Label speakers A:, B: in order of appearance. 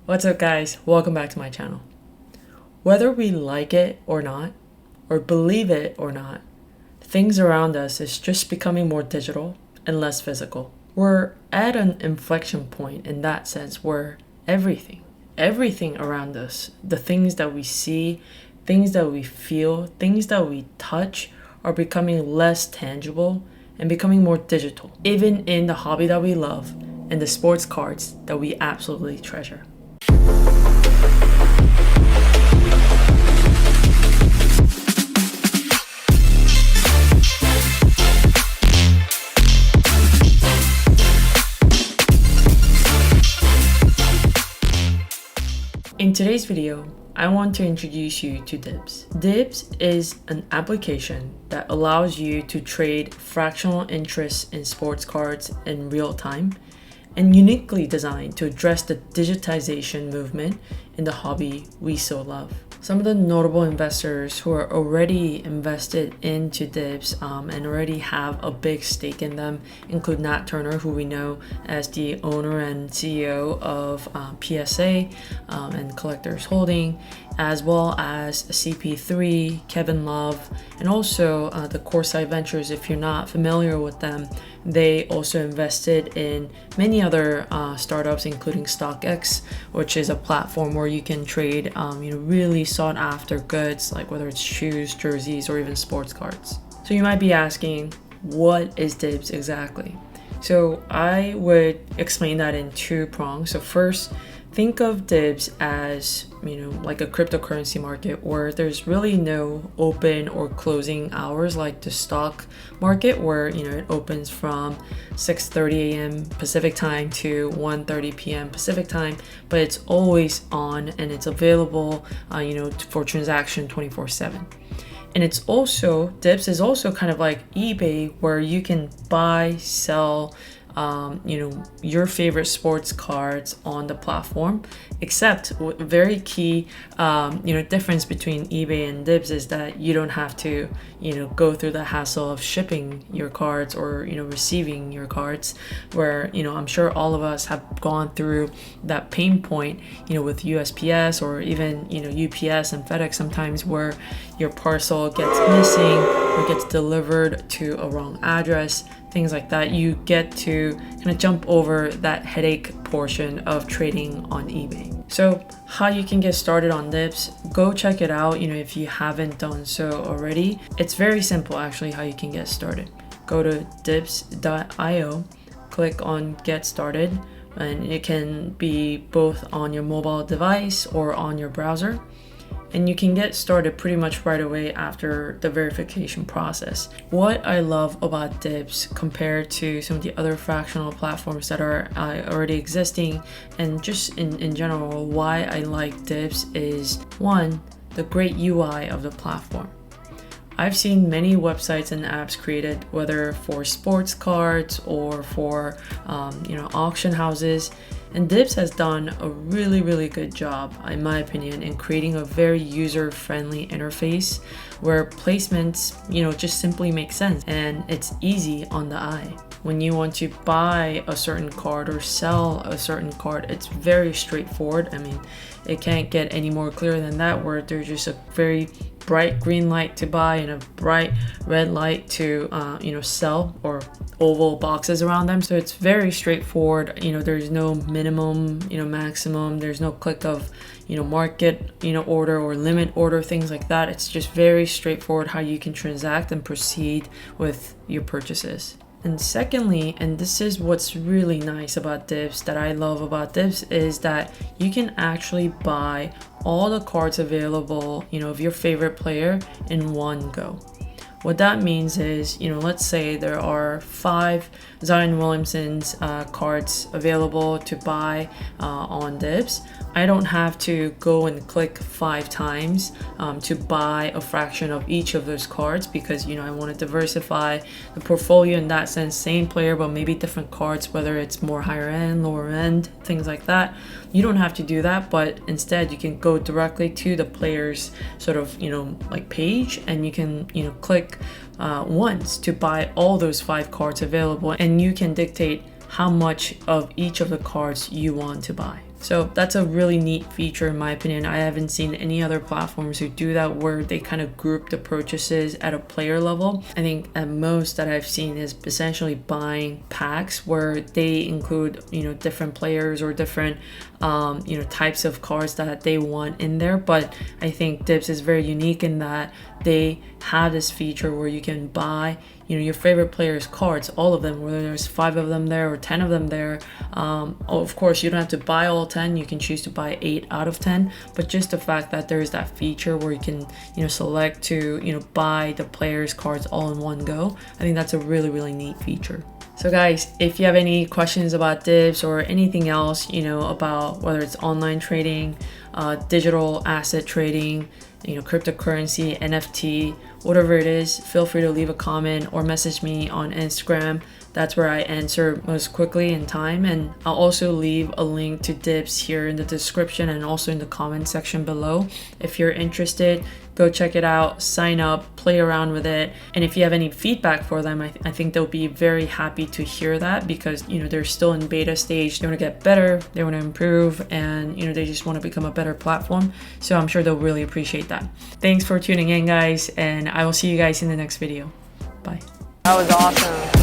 A: What's up guys, welcome back to my channel. Whether we like it or not, or believe it or not, things around us is just becoming more digital and less physical. We're at an inflection point in that sense where everything around us, the things that we see, things that we feel, things that we touch are becoming less tangible and becoming more digital, even in the hobby that we love and the sports cards that we absolutely treasure. In today's video, I want to introduce you to Dibbs. Dibbs is an application that allows you to trade fractional interest in sports cards in real time and uniquely designed to address the digitization movement in the hobby we so love. Some of the notable investors who are already invested into Dibbs and already have a big stake in them include Nat Turner, who we know as the owner and CEO of PSA and Collectors Holding, as well as CP3, Kevin Love, and also the Coresight Ventures. If you're not familiar with them, they also invested in many other startups, including StockX, which is a platform where you can trade really sought after goods, like whether it's shoes, jerseys, or even sports cards. So you might be asking, what is Dibbs exactly? So I would explain that in two prongs. So first, think of Dibbs as like a cryptocurrency market where there's really no open or closing hours like the stock market, where it opens from 6:30 a.m. Pacific time to 1:30 p.m. Pacific time, but it's always on and it's available for transaction 24/7. And it's also, Dibbs is also kind of like eBay, where you can buy, sell your favorite sports cards on the platform, except very key difference between eBay and Dibbs is that you don't have to go through the hassle of shipping your cards or receiving your cards, where I'm sure all of us have gone through that pain point with USPS or even UPS and FedEx sometimes, where your parcel gets missing or gets delivered to a wrong address, things like that. You get to kind of jump over that headache portion of trading on eBay. So how you can get started on Dibbs, go check it out if you haven't done so already. It's very simple actually how you can get started. Go to dibbs.io, click on get started, and it can be both on your mobile device or on your browser. And you can get started pretty much right away after the verification process. What I love about Dibbs compared to some of the other fractional platforms that are already existing, and just in general, why I like Dibbs is, one, the great UI of the platform. I've seen many websites and apps created, whether for sports cards or for auction houses, and Dibbs has done a really good job, in my opinion, in creating a very user-friendly interface where placements just simply make sense and it's easy on the eye. When you want to buy a certain card or sell a certain card, it's very straightforward. I mean, it can't get any more clear than that, where there's just a very bright green light to buy and a bright red light to sell, or oval boxes around them. So it's very straightforward. There's no minimum, maximum. There's no click of market order or limit order, things like that. It's just very straightforward how you can transact and proceed with your purchases. And secondly, and this is what's really nice about Dibbs, that I love about Dibbs, is that you can actually buy all the cards available of your favorite player in one go. What that means is, let's say there are 5 Zion Williamson's cards available to buy on Dibbs. I don't have to go and click 5 times to buy a fraction of each of those cards, because I want to diversify the portfolio in that sense. Same player, but maybe different cards, whether it's more higher end, lower end, things like that. You don't have to do that, but instead you can go directly to the player's sort of page, and you can click once to buy all those 5 cards available, and you can dictate how much of each of the cards you want to buy. So that's a really neat feature in my opinion. I haven't seen any other platforms who do that, where they kind of group the purchases at a player level. I think at most that I've seen is essentially buying packs where they include, different players or different types of cards that they want in there. But I think Dibbs is very unique in that they have this feature where you can buy your favorite players' cards, all of them, whether there's 5 of them there or 10 of them there. Of course, you don't have to buy all 10. You can choose to buy 8 out of 10. But just the fact that there's that feature where you can, select to, buy the players' cards all in one go, I think that's a really, really neat feature. So guys, if you have any questions about Dibbs or anything else, about whether it's online trading, digital asset trading, cryptocurrency, NFT, whatever it is, feel free to leave a comment or message me on Instagram. That's where I answer most quickly in time. And I'll also leave a link to Dibbs here in the description and also in the comment section below. If you're interested, go check it out, sign up, play around with it. And if you have any feedback for them, I think they'll be very happy to hear that, because, they're still in beta stage. They want to get better, they want to improve, and, they just want to become a better platform. So I'm sure they'll really appreciate that. Thanks for tuning in, guys, and I will see you guys in the next video. Bye.
B: That was awesome.